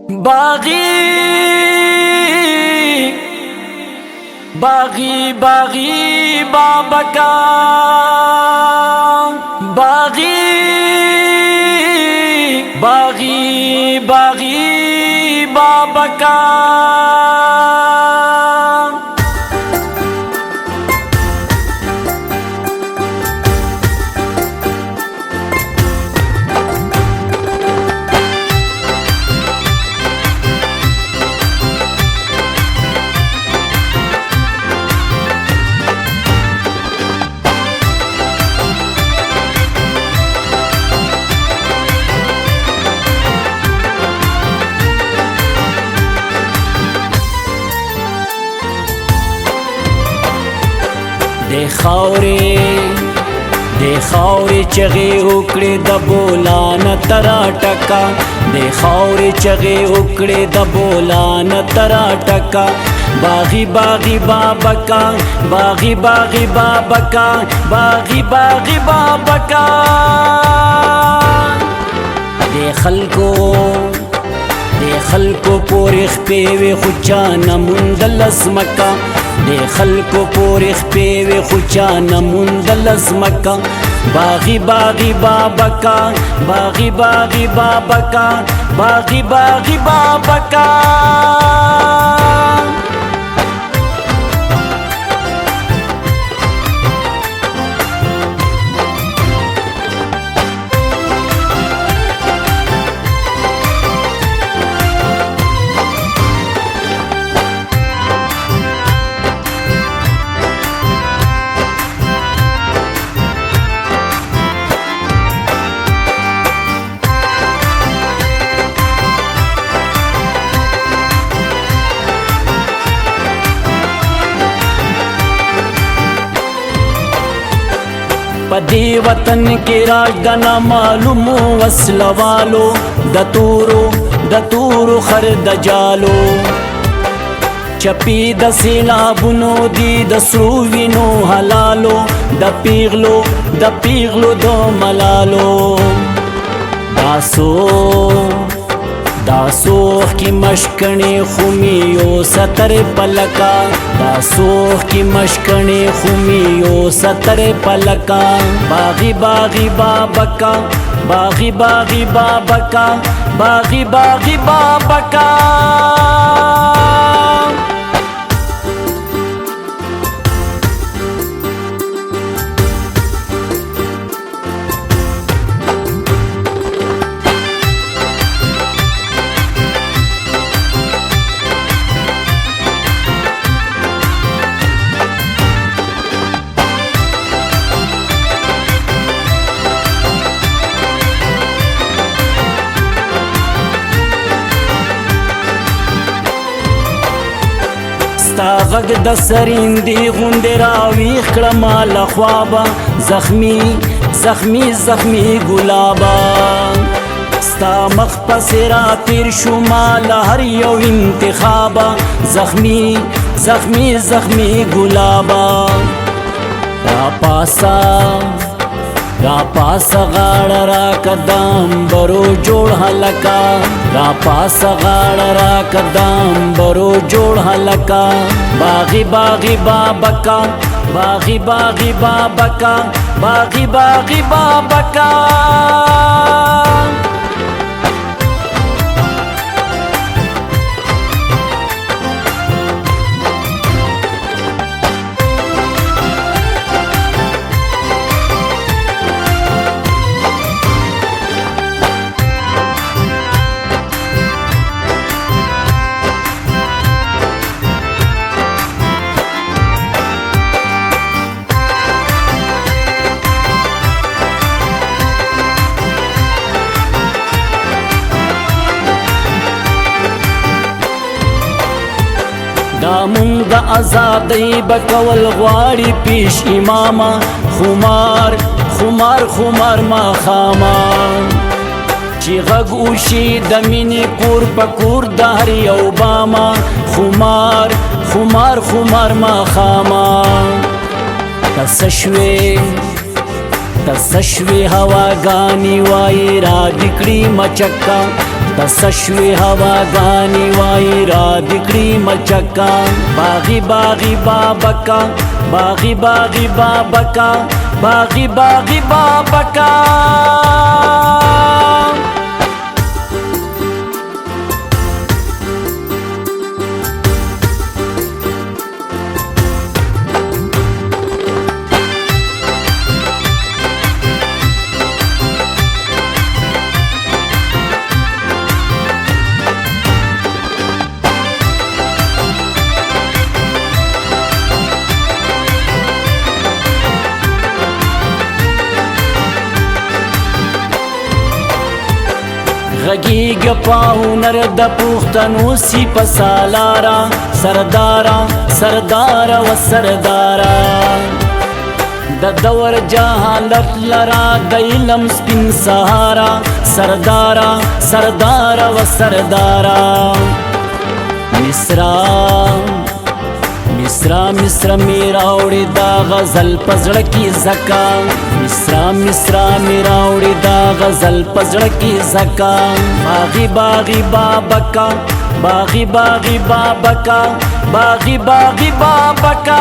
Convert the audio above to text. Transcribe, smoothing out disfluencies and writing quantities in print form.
باغی باغی باغی بابکا باغی باغی باغی بابکا د خاورې چغې وکړې د بولان ترا ټکا د خاورې چغې وکړې د بولان ترا ټکا باغی باغی بابکا باغی باغی بابکا باغی باغی بابکا د خلکو پورې خپې وې خو چا نه موندل ځمکه د خلکو پورې خپې وې خو چا نه موندل ځمکه باغی باغی بابکا باغی باغی بابکا باغی باغی بابکا پدی وطن کې راج د نامعلومو وسلوالو د تورو خر د جالو چپی د سیلابونو دی د سرو وینو حلالو د پیغلو د ملالو دا سوخ کی مشکنی خومیو ستر پلکا دا سوخ کی مشکنی خومیو ستر پلکا باغی باغی بابکا باغی باغی بابکا باغی باغی بابکا ستا غږ د سریندې غوندې راویښ کړه ما له خوابه زخمي ګلابه ستا مخ پسې راتېر شو ما له هر یو انتخابه زخمي ګلابه راپاسه غاړه راکه د امبرو جوړ هلکه راپاسه غاړه راکه د امبرو جوړ هلکه باغی باغی بابکا باغی باغی بابکا باغی باغی بابکا دا مونږ د ازادۍ به کول غواړي پیش امامه خمار ماښامه چې غږ وشي د مینې کور په کور د هر یو بامه خمار ماښامه که څه تسشوی هواگانی وای را دکڑی مچکا تسشوی هواگانی وای را دکڑی مچکا باغی باغی بابکا باغی باغی بابکا باغی باغی بابکا غږیږ پاهنر د پښتنو سی په سالارا سردارا سردارا و سردارا د دور جهالت لرا د علم سپین سهارا سردارا سردارا و سردارا مصرا مصرا مصرا میرا اوڑی دا غزل پزړه کی زکا مصرا مصرا میرا اوڑی دا غزل پزړه کی زکا باغی باغی بابکا باغی باغی بابکا باغی باغی بابکا